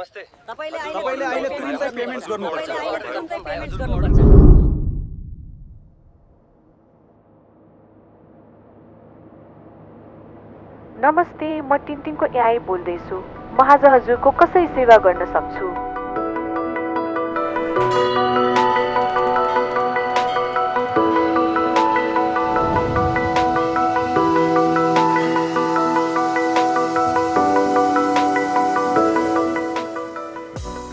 तपाईले अहिले तुरुन्तै पेमेन्ट्स गर्नुपर्छ। नमस्ते, म टिङटिङको एआई बोल्दैछु। म आज हजुरको कसरी सेवा गर्न सक्छु?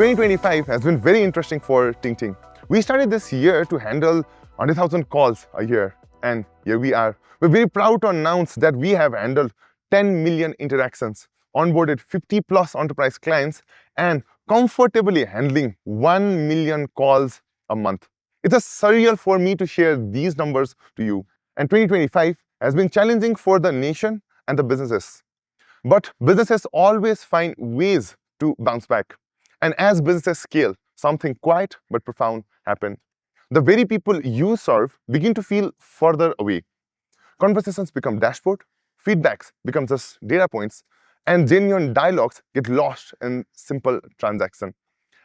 Twenty 2025 has been very interesting for TingTing. We started this year to handle 100,000 calls a year, and here we are. We're very proud to announce that we have handled 10 million interactions, onboarded 50 plus enterprise clients, and comfortably handling 1 million calls a month. It's a surreal for me to share these numbers to you. And 2025 has been challenging for the nation and the businesses. But businesses always find ways to bounce back. And as businesses scale, something quiet but profound happens. The very people you serve begin to feel further away. Conversations become dashboard, feedbacks become just data points, and genuine dialogues get lost in simple transaction.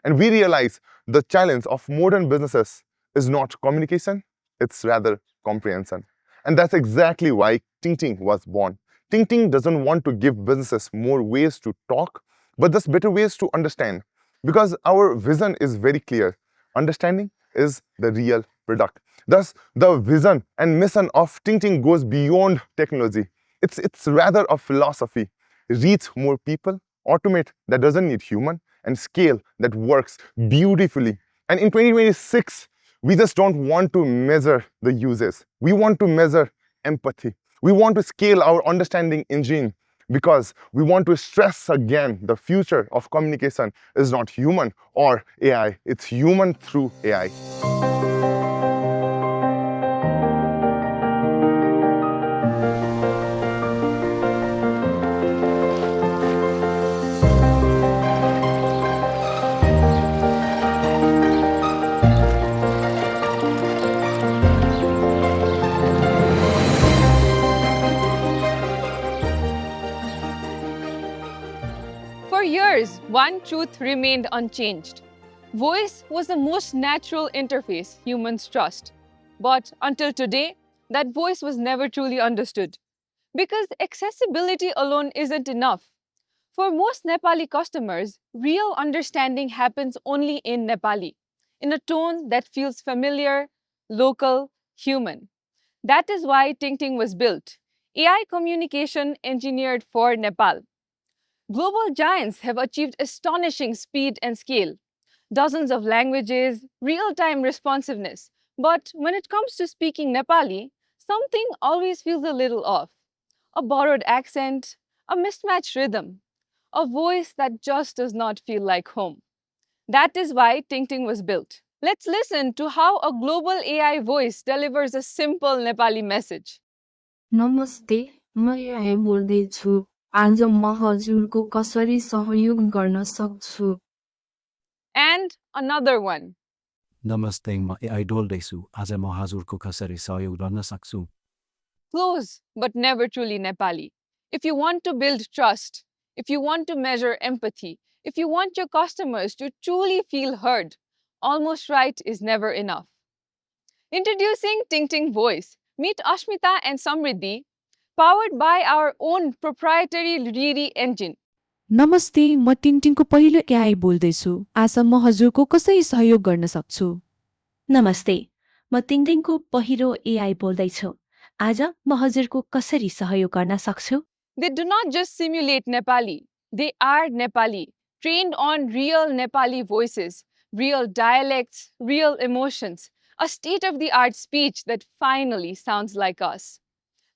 And we realize the challenge of modern businesses is not communication, it's rather comprehension. And that's exactly why TingTing was born. TingTing doesn't want to give businesses more ways to talk, but just better ways to understand. Because our vision is very clear. Understanding is the real product. Thus, the vision and mission of TingTing goes beyond technology. It's rather a philosophy. Reach more people, automate that doesn't need human, and scale that works beautifully. And in 2026, we just don't want to measure the uses. We want to measure empathy. We want to scale our understanding engine because we want to stress again the future of communication is not human or AI. It's human through AI. For years, one truth remained unchanged. Voice was the most natural interface humans trust. But until today, that voice was never truly understood. Because accessibility alone isn't enough. For most Nepali customers, real understanding happens only in Nepali, in a tone that feels familiar, local, human. That is why TingTing was built, AI communication engineered for Nepal. Global giants have achieved astonishing speed and scale, dozens of languages, real-time responsiveness. But when it comes to speaking Nepali, something always feels a little off. A borrowed accent, a mismatched rhythm, a voice that just does not feel like home. That is why TingTing was built. Let's listen to how a global AI voice delivers a simple Nepali message. नमस्ते, म यहाँ बोल्दैछु। आज म हजुरको कसरी सहयोग गर्न सक्छु? And another one. नमस्ते, म एआई बोल्दैछु। आज म हजुरको कसरी सहयोग गर्न सक्छु? Close, but never truly Nepali. If you want to build trust, if you want to measure empathy, if you want your customers to truly feel heard, almost right is never enough. Introducing TingTing Voice. Meet Ashmita and Samridi, powered by our own proprietary Riri engine. नमस्ते, म टिङटिङको पहिलो AI बोल्दैछु। आज म हजुरको कसरी सहयोग गर्न सक्छु? नमस्ते, म टिङटिङको पहिलो एआई बोल्दैछु। आज म हजुरको कसरी सहयोग गर्न सक्छु? They do not just simulate Nepali. They are Nepali, trained on real Nepali voices, real dialects, real emotions, a state-of-the-art speech that finally sounds like us.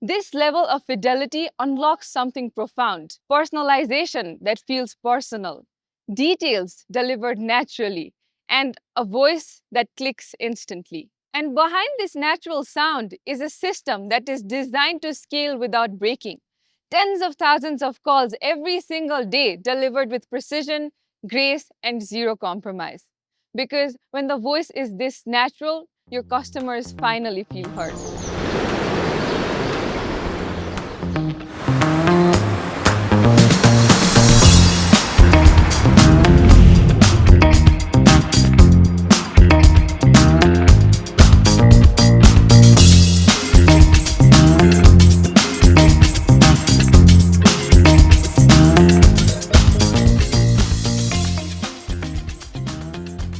This level of fidelity unlocks something profound, personalization that feels personal, details delivered naturally, and a voice that clicks instantly. And behind this natural sound is a system that is designed to scale without breaking. Tens of thousands of calls every single day delivered with precision, grace, and zero compromise. Because when the voice is this natural, your customers finally feel heard.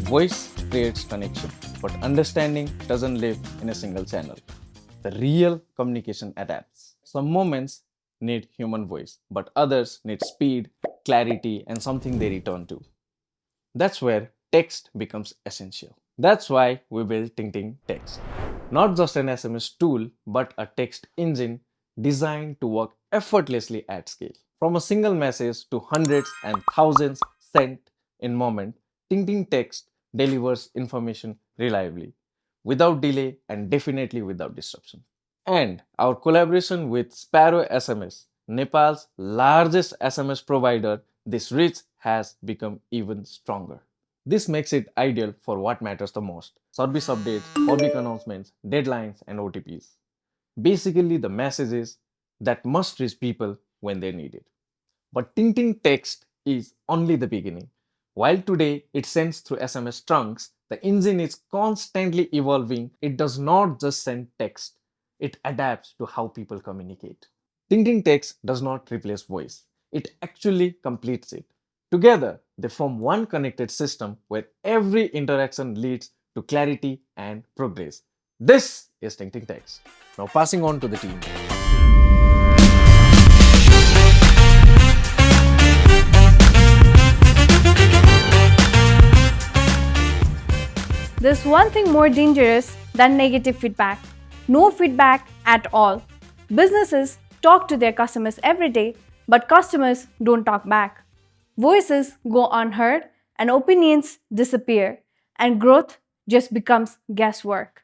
Voice creates connection, but understanding doesn't live in a single channel. The real communication adapts. Some moments need human voice, but others need speed, clarity, and something they return to. That's where text becomes essential. That's why we built TingTing Text. Not just an SMS tool, but a text engine designed to work effortlessly at scale. From a single message to hundreds and thousands sent in moment, TingTing Text delivers information reliably, without delay and definitely without disruption. And our collaboration with Sparrow SMS, Nepal's largest SMS provider, this reach has become even stronger. This makes it ideal for what matters the most: service updates, public announcements, deadlines, and OTPs. Basically, the messages that must reach people when they need it. But TingTing Text is only the beginning. While today it sends through SMS trunks, the engine is constantly evolving. It does not just send text, it adapts to how people communicate. TingTing Text does not replace voice, it actually completes it. Together, they form one connected system where every interaction leads to clarity and progress. This is TingTing Text. Now, passing on to the team. There's one thing more dangerous than negative feedback. No feedback at all. Businesses talk to their customers every day, but customers don't talk back. Voices go unheard and opinions disappear, and growth just becomes guesswork.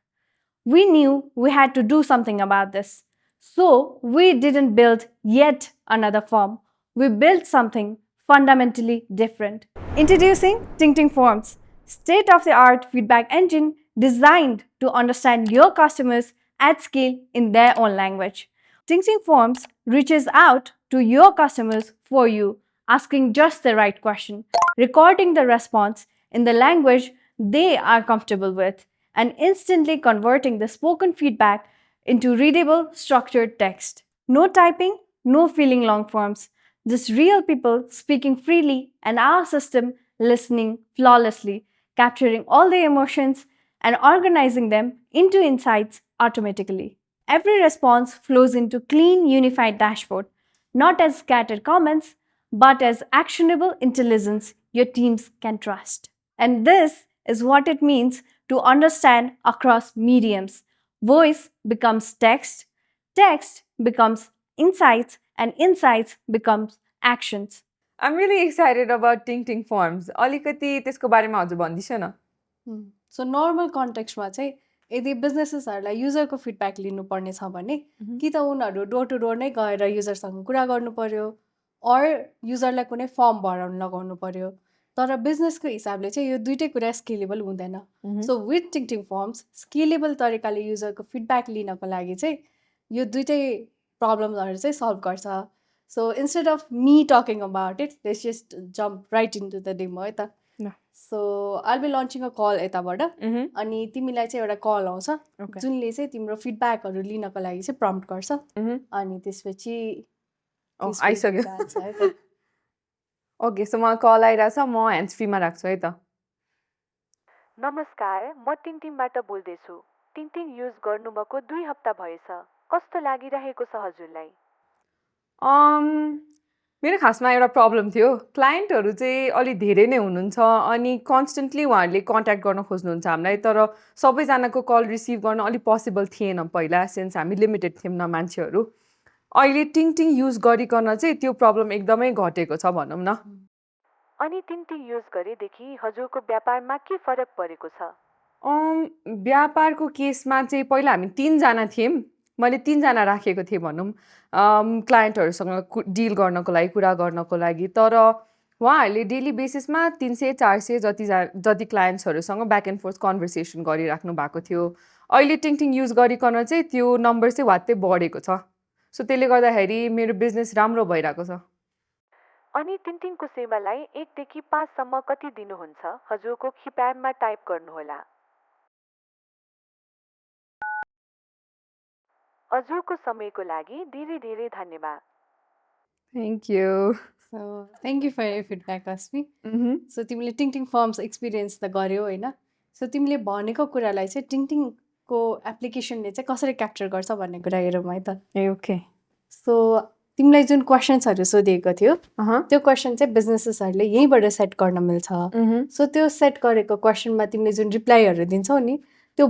We knew we had to do something about this. So we didn't build yet another form. We built something fundamentally different. Introducing TingTing Forms, state-of-the-art feedback engine designed to understand your customers at scale in their own language. TingTing Forms reaches out to your customers for you, asking just the right question, recording the response in the language they are comfortable with, and instantly converting the spoken feedback into readable, structured text. No typing, no filling long forms, just real people speaking freely and our system listening flawlessly, capturing all their emotions and organizing them into insights automatically. Every response flows into clean, unified dashboard, not as scattered comments, but as actionable intelligence your teams can trust. And this is what it means to understand across mediums. Voice becomes text, text becomes insights, and insights becomes actions. I'm really excited about TingTing Forms. अलिकति त्यसको बारेमा हजुर भन्दिछ न. सो normal कन्टेक्स्टमा चाहिँ यदि बिजनेसेसहरूलाई युजरको feedback लिनुपर्ने छ भने कि त उनीहरू डोर टु डोर नै गएर युजरसँग कुरा गर्नु पर्यो अर युजरलाई कुनै फर्म भराउन लगाउनु पर्यो. तर बिजनेसको हिसाबले चाहिँ यो दुइटै कुरा स्केलेबल हुँदैन. सो विथ टिङटिङ फर्म्स स्केलेबल तरिकाले युजरको फिडब्याक लिनको लागि चाहिँ यो दुइटै प्रब्लमहरू चाहिँ सल्भ गर्छ. So instead of me talking about it let's just jump right into the demo है त. सो आइल बी लन्चिङ अ कल यताबाट अनि तिमीलाई चाहिँ एउटा कल आउँछ जुनले चाहिँ तिम्रो फिडब्याकहरू लिनको लागि चाहिँ प्रम्प्ट गर्छ अनि त्यसपछि आइसक्यो. ओके सो मलाई कल आइरहेछ म ह्यान्ड्स फ्रीमा राख्छु है त. नमस्कार, म टिङटिङबाट बोल्दैछु. टिङटिङ युज गर्नुभएको 2 हप्ता भएछ. कस्तो लागिरहेको छ हजुरलाई? मेरो खासमा एउटा प्रब्लम थियो. क्लाइन्टहरू चाहिँ अलि धेरै नै हुनुहुन्छ अनि कन्स्टेन्टली उहाँहरूले कन्ट्याक्ट गर्न खोज्नुहुन्छ हामीलाई. तर सबैजनाको कल रिसिभ गर्न अलि पोसिबल थिएन पहिला सिन्स हामी लिमिटेड थियौँ न मान्छेहरू. अहिले टिङटिङ युज गरिकन चाहिँ त्यो प्रब्लम एकदमै घटेको छ भनौँ न. अनि टिङटिङ युज गरेदेखि हजुरको व्यापारमा के फरक परेको छ? व्यापारको केसमा चाहिँ पहिला हामी 3 जना थियौँ. मैले 3 जना राखेको थिएँ भनौँ क्लाइन्टहरूसँग डिल गर्नको लागि कुरा गर्नको लागि. तर उहाँहरूले डेली बेसिसमा 300-400 जति क्लाइन्ट्सहरूसँग ब्याक एन्ड फोर्थ कन्भर्सेसन गरिराख्नु भएको थियो. अहिले टिङटिङ युज गरिकन चाहिँ त्यो नम्बर चाहिँ वात्तै बढेको छ. सो त्यसले गर्दाखेरि मेरो बिजनेस राम्रो भइरहेको छ. अनि टिङटिङको सेवालाई 1 देखि 5 सम्म कति दिनुहुन्छ? हजुरको किप्याडमा टाइप गर्नुहोला. हजुरको समयको लागि धेरै धेरै धन्यवाद. Thank you. So thank you for your feedback, Asmi. So तिमीले TingTing Forms experience त गर्यौ होइन? So तिमीले भनेको कुरालाई चाहिँ TingTingको एप्लिकेसनले चाहिँ कसरी क्याप्चर गर्छ भन्ने कुरा हेरौँ है त. ए ओके. सो तिमीलाई जुन क्वेसन्सहरू सोधिएको थियो त्यो क्वेसन चाहिँ बिजनेसेसहरूले यहीँबाट सेट गर्न मिल्छ. सो त्यो सेट गरेको क्वेसनमा तिमीले जुन रिप्लाईहरू दिन्छौ नि त्यो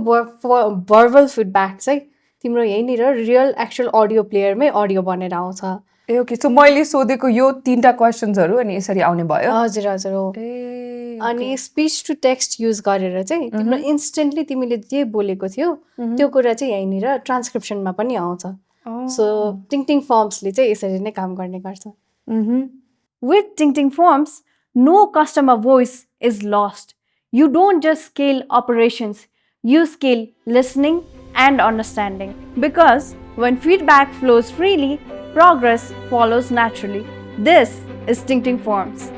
भर्बल फिडब्याक चाहिँ तिम्रो यहीँनिर रियल एक्चुअल अडियो प्लेयरमै अडियो बनेर आउँछ. ए ओके. सो मैले सोधेको यो 3टा क्वेसन्सहरू अनि यसरी आउने भयो. हजुर हजुर हो. अनि स्पिच टु टेक्स्ट युज गरेर चाहिँ तिम्रो इन्स्टेन्टली तिमीले जे बोलेको थियो त्यो कुरा चाहिँ यहीँनिर ट्रान्सक्रिप्सनमा पनि आउँछ. सो TingTing Formsले चाहिँ यसरी नै काम गर्ने गर्छ. With TingTing Forms, no customer voice is lost. You don't just scale operations, you scale listening and understanding. Because when feedback flows freely, progress follows naturally. This is TingTing Forms.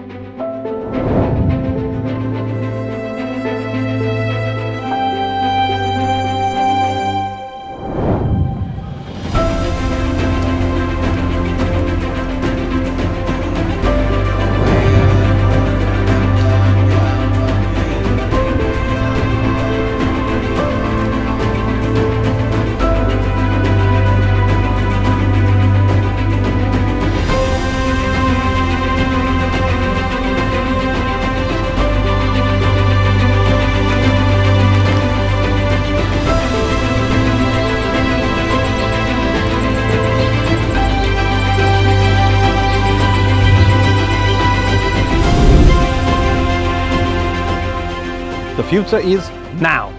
The future is now.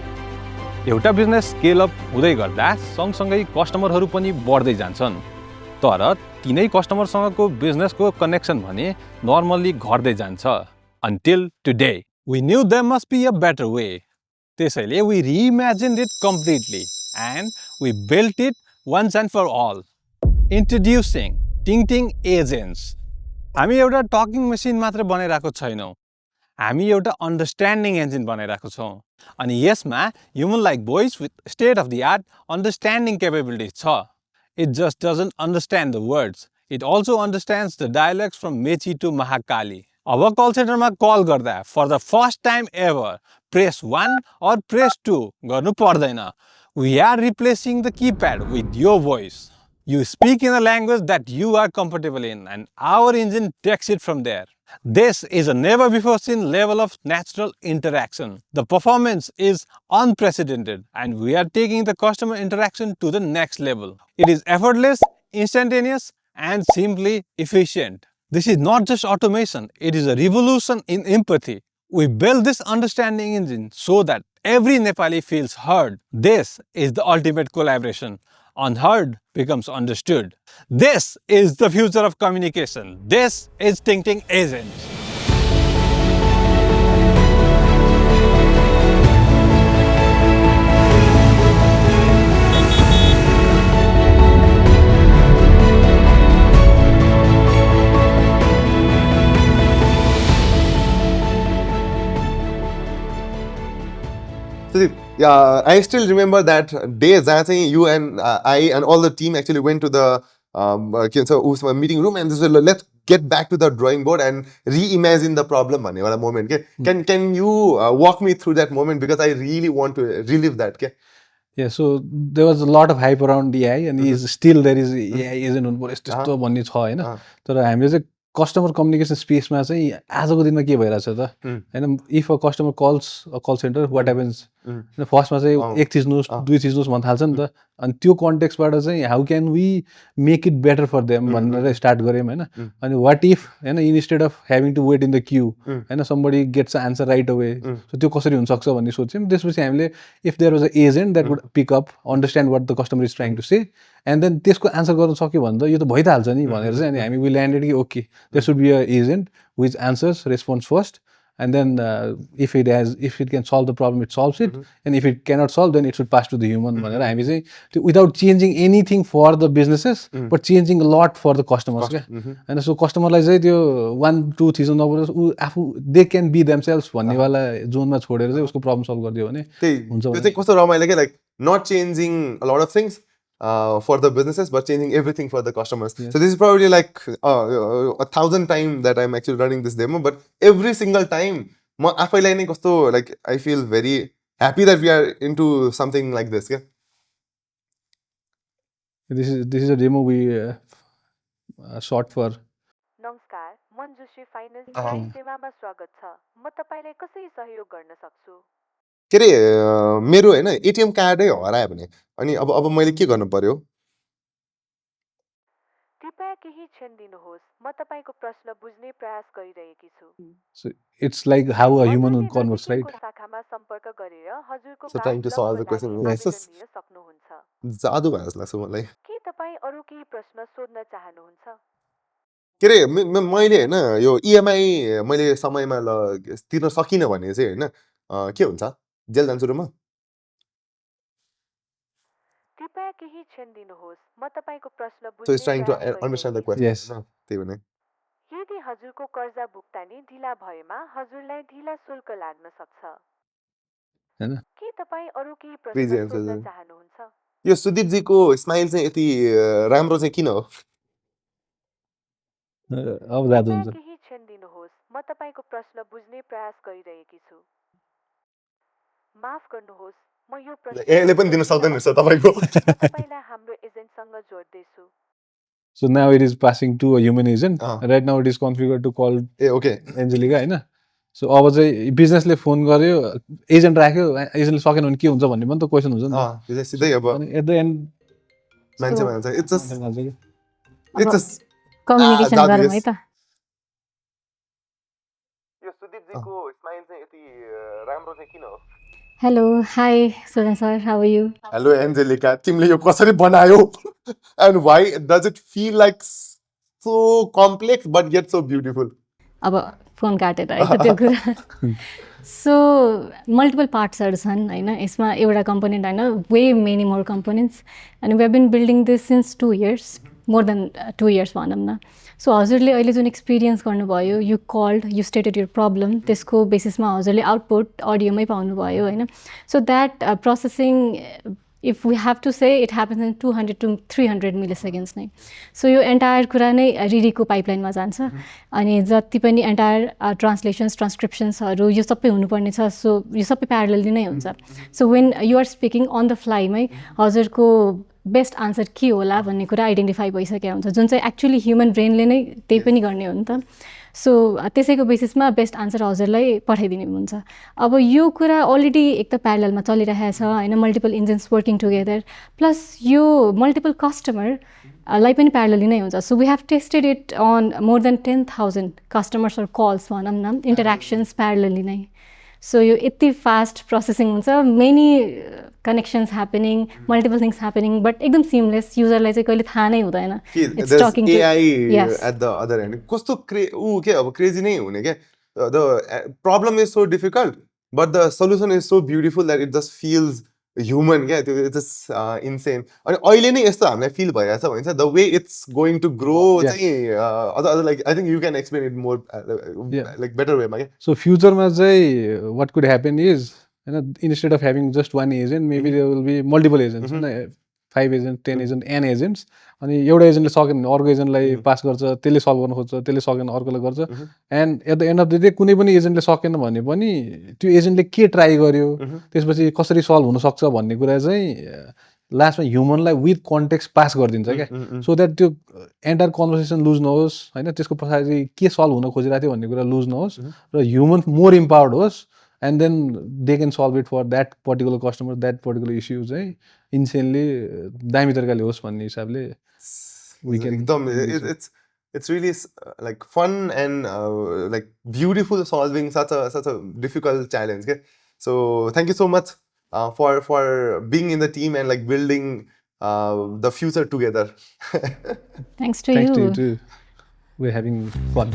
एउटा business scale up हुँदै गर्दा सँगसँगै कस्टमरहरू पनि बढ्दै जान्छन्. तर तिनै कस्टमरसँगको बिजनेसको कनेक्सन भने नर्मली घट्दै जान्छ. Until today, we knew there must be a better way. त्यसैले we reimagined it completely and we built it once and for all. Introducing TingTing Agents. हामी एउटा टकिङ मेसिन मात्र बनाइरहेको छैनौँ. हामी एउटा अन्डरस्ट्यान्डिङ इन्जिन बनाइरहेको छौँ. अनि यसमा human like voice with state of the art understanding capability छ. It just doesn't understand the words, it also understands the dialects from Mechi to Mahakali. अब कल सेन्टरमा कल गर्दा for the first time ever press 1 or press 2 गर्नु पर्दैन. We are replacing the keypad with your voice. You speak in a language that you are comfortable in and our engine takes it from there. This is a never before seen level of natural interaction. The performance is unprecedented and we are taking the customer interaction to the next level. It is effortless, instantaneous and simply efficient. This is not just automation, it is a revolution in empathy. We built this understanding engine so that every Nepali feels heard. This is the ultimate collaboration. Unheard becomes understood. This is the future of communication. This is TingTing Agents. So, yeah, I still remember that day that you and I and all the team actually went to the meeting room and this was, let's get back to the drawing board and reimagine the problem moment. Okay? Can you walk me through that moment because I really want to relive that. Okay? Yeah, so there was a lot of hype around AI and still there is AI isn't त्यस्तो भन्ने छ हैन. तर हामीले चाहिँ customer communication स्पेसमा चाहिँ आजको दिनमा के भइरहेछ त हैन. If a customer calls a call center what happens, फर्स्टमा चाहिँ एक थिच्नुहोस् दुई थिच्नुहोस् भन्न थाल्छ नि त. अनि त्यो कन्टेक्स्टबाट चाहिँ how can we make it better for them भनेर स्टार्ट गऱ्यौँ हैन. अनि वाट इफ हैन instead of having to wait in the queue हैन somebody gets answer right away, so त्यो कसरी हुनसक्छ भन्ने सोच्यौँ. त्यसपछि हामीले if there was a agent that would pick up understand what the customer is trying to say and then त्यसको answer गर्न सक्यो भने त यो त भइ त हाल्छ नि भनेर चाहिँ अनि हामी वी ल्यान्डेड कि okay there should be a agent which answers response first and then if it can solve the problem it solves it and if it cannot solve then it should pass to the human भनेर हामी चाहिँ without changing anything for the businesses but changing a lot for the customers क्या. हैन सो कस्टमरलाई चाहिँ त्यो 1 2 थिच्नु नपरोस्, उ आफू दे क्यान बी देमसेल्फ भन्ने वाला जोनमा छोडेर चाहिँ उसको प्रब्लम सल्भ गरिदियो भने हुन्छ. त्यो चाहिँ कस्तो रमाइलो के, like not changing a lot of things for the businesses, but changing everything for the customers. So this is probably like 1,000 times that I'm actually running this demo, but every single time, like I feel very happy that we are into something like this. Yeah. This is a demo we shot for. नमस्कार, Manjushree finance न्याय सेवामा स्वागत छ। म तपाईलाई कसरी सहयोग गर्न सक्छु? के अरे मेरो हैन एटीएम कार्डै हरायो भने अनि अब मैले के गर्नु पर्यो? कृपया केही क्षण दिनुहोस्, म तपाईको प्रश्न बुझ्ने प्रयास गरिरहेकी छु। So it's like how a human would converse, right? शाखामा सम्पर्क गरेर हजुरको So trying to solve the question. लिन सक्नुहुन्छ। जादु भयो जस्तो लाग्छ मलाई। के तपाई अरु केही प्रश्न सोध्न चाहनुहुन्छ? के अरे मैले हैन यो इएमआई मैले समयमा तिर्न सकिन भने चाहिँ हैन के हुन्छ? जेल जान्छु र म? कृपया केही क्षण दिनुहोस्, म तपाईको प्रश्न बुझ्ने So it's trying to understand the question. Yes. त्यही भने यदि हजुरको कर्जा भुक्तानी ढिला भएमा हजुरलाई ढिला शुल्क लाग्न सक्छ। हैन? के तपाई अरु केही Crazy प्रश्न answers. सोध्न चाहनुहुन्छ? यो सुदीप जीको स्माइल चाहिँ यति राम्रो चाहिँ किन हो? अब जादु हुन्छ। केही क्षण दिनुहोस्, म तपाईको प्रश्न बुझ्ने प्रयास गरिरहेकी छु। माफ गर्नुहोस्, म यो प्रश्न एले पनि दिन सक्दैन रहेछ तपाईको। तपाईलाई हाम्रो एजेन्टसँग जोड्दै छु। So now it is passing to a human agent. Right now it is configured to call Angelica, Hahn? So अब चाहिँ बिजनेसले फोन गर्यो, एजेन्ट राख्यो, एजेन्टले सकेन भने के हुन्छ भन्ने पनि त क्वेशन हुन्छ नि त। त्यो सिधै अब एट द एन्ड मान्छे भन्छ इट्स जस्ट कम्युनिकेसन गरौँ है त। यो सुदीप जीको स्माइल चाहिँ यति राम्रो चाहिँ किन हो? Hello, hi Sujan sir, how are you? Hello Angelica, तिमीले यो कसरी बनायो? And why does it feel like so complex but yet so beautiful? अब फोन काटेर है त्यो कुरा। सो मल्टिपल पार्ट्सहरू छन् हैन, यसमा एउटा कम्पोनेन्ट हैन, way many more components and we have been building this since 2 years, more than 2 years भनौँ न। सो हजुरले अहिले जुन एक्सपिरियन्स गर्नुभयो, you called, you stated your problem, त्यसको बेसिसमा हजुरले आउटपुट अडियोमै पाउनुभयो हैन। So that processing if we have to say it happens in 200 to 300 milliseconds नै। सो यो एन्टायर कुरा नै रिरीको पाइपलाइनमा जान्छ अनि जति पनि एन्टायर ट्रान्सलेसन्स ट्रान्सक्रिप्सन्सहरू यो सबै हुनुपर्ने छ। सो यो सबै प्यारलली नै हुन्छ। So when you are speaking on the फ्लाइमै हजुरको बेस्ट आन्सर के होला भन्ने कुरा आइडेन्टिफाई भइसकेको हुन्छ, जुन चाहिँ एक्चुअली ह्युमन ब्रेनले नै त्यही पनि गर्ने हो नि त। सो त्यसैको बेसिसमा बेस्ट आन्सर हजुरलाई पठाइदिने हुन्छ। अब यो कुरा अलरेडी एक त प्यारललमा चलिरहेको छ हैन, multiple engines working together, plus यो मल्टिपल कस्टमरलाई पनि प्यारलली नै हुन्छ। So we have tested it on more than 10,000 customers or calls भनौँ न, इन्टरेक्सन्स प्यारलली नै। सो यो यति फास्ट प्रोसेसिङ हुन्छ, many connections happening, multiple things happening, but एकदम सिमलेस, युजरलाई चाहिँ कहिले थाहा नै हुँदैन। It's talking to at the other end कस्तो के अब क्रेजी नै हुने के। The problem is so difficult but the solution is so beautiful that it just feels human क्या। त्यो जस्ट इन्सेन। अनि अहिले नै यस्तो हामीलाई फिल भइरहेछ भन्छ the way it's going to grow चाहिँ अझ like I think you can explain it more like better वेमा क्या। सो फ्युचरमा चाहिँ वाट कुड ह्यापन इज हैन, instead of having just one agent maybe there will be multiple agents हैन, 5 agent 10 agent n agents. अनि एउटा एजेन्टले सकेन भने अर्को एजेन्टलाई पास गर्छ, त्यसले सल्भ गर्न खोज्छ, त्यसले सकेन अर्कोलाई गर्छ। And at the end of the day कुनै पनि एजेन्टले सकेन भने पनि त्यो एजेन्टले के ट्राई गर्यो, त्यसपछि कसरी सल्भ हुनसक्छ भन्ने कुरा चाहिँ लास्टमा ह्युमनलाई विथ कन्टेक्स्ट पास गरिदिन्छ क्या। सो द्याट त्यो एन्टायर कन्भर्सेसन लुज नहोस् होइन, त्यसको पछाडि के सल्भ हुन खोजिरहेको थियो भन्ने कुरा लुज नहोस् र ह्युमन मोर इम्पावर्ड होस् and then they can solve it for that particular customer, that particular issue चाहिँ इन्सेन्टली दामी तरिकाले होस् भन्ने हिसाबले एकदम it's really like fun and like beautiful solving such a difficult challenge. Okay? So thank you so much for being in the team and like building the future together. Thanks to you. Thanks to you too. We're having fun.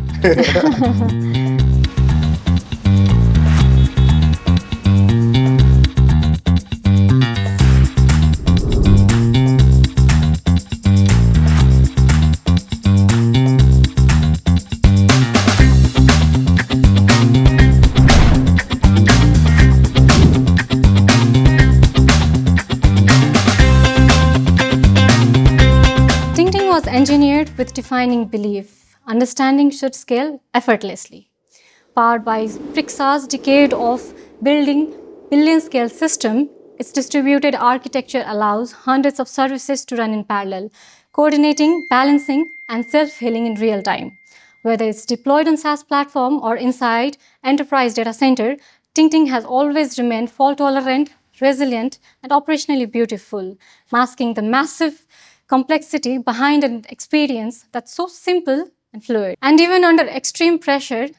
with defining belief. Understanding should scale effortlessly. Powered by Pixar's decade of building billion-scale system, its distributed architecture allows hundreds of services to run in parallel, coordinating, balancing, and self-healing in real time. Whether it's deployed on SaaS platform or inside enterprise data center, TingTing has always remained fault-tolerant, resilient, and operationally beautiful, masking the massive complexity behind an experience that's so simple and fluid. And even under extreme pressure,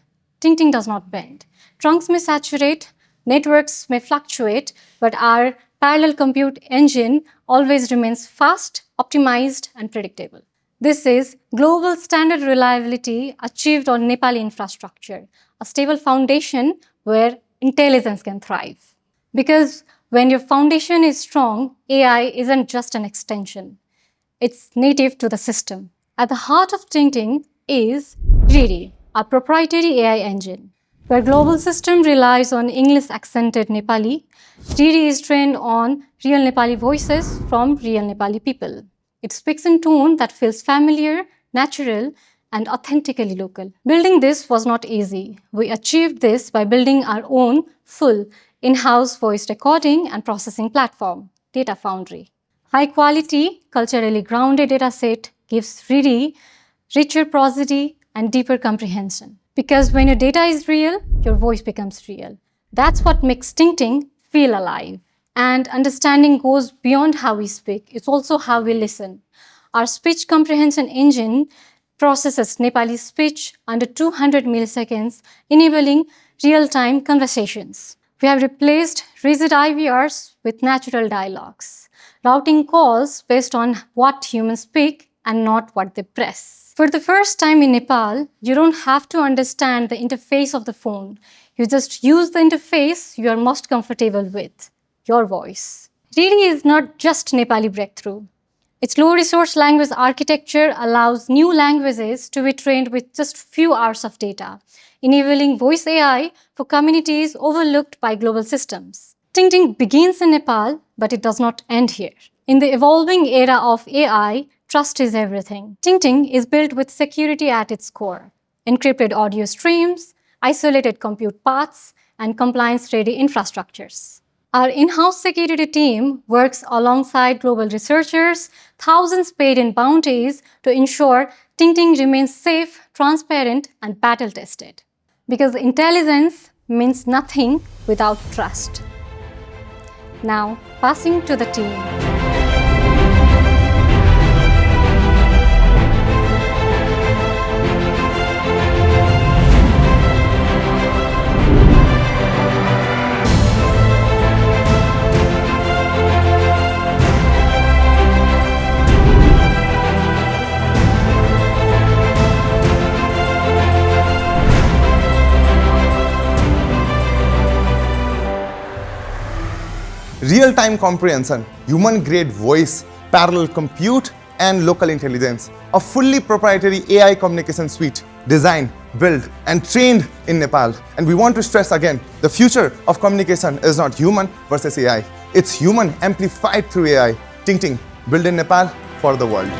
TingTing does not bend. Trunks may saturate, networks may fluctuate, but our parallel compute engine always remains fast, optimized, and predictable. This is global standard reliability achieved on Nepali infrastructure, a stable foundation where intelligence can thrive. Because when your foundation is strong, AI isn't just an extension. It's native to the system. At the heart of TingTing is Riri, our proprietary AI engine. Where global system relies on English-accented Nepali, Riri is trained on real Nepali voices from real Nepali people. It speaks in tone that feels familiar, natural, and authentically local. Building this was not easy. We achieved this by building our own full in-house voice recording and processing platform, Data Foundry. High-quality, culturally grounded dataset gives Riri richer prosody and deeper comprehension. Because when your data is real, your voice becomes real. That's what makes TingTing feel alive. And understanding goes beyond how we speak. It's also how we listen. Our speech comprehension engine processes Nepali speech under 200 milliseconds, enabling real-time conversations. We have replaced rigid IVRs with natural dialogues, routing calls based on what humans speak and not what they press. For the first time in Nepal, you don't have to understand the interface of the phone. You just use the interface you are most comfortable with, your voice. Riri is not just Nepali breakthrough. Its low-resource language architecture allows new languages to be trained with just few hours of data, enabling voice AI for communities overlooked by global systems. TingTing begins in Nepal, but it does not end here. In the evolving era of AI, trust is everything. TingTing is built with security at its core. Encrypted audio streams, isolated compute paths, and compliance-ready infrastructures. Our in-house security team works alongside global researchers, thousands paid in bounties to ensure TingTing remains safe, transparent, and battle-tested. Because intelligence means nothing without trust. Now, passing to the team. Real-time comprehension, human-grade voice, parallel compute, and local intelligence. A fully proprietary AI communication suite designed, built, and trained in Nepal. And we want to stress again, the future of communication is not human versus AI. It's human amplified through AI. TingTing, built in Nepal for the world.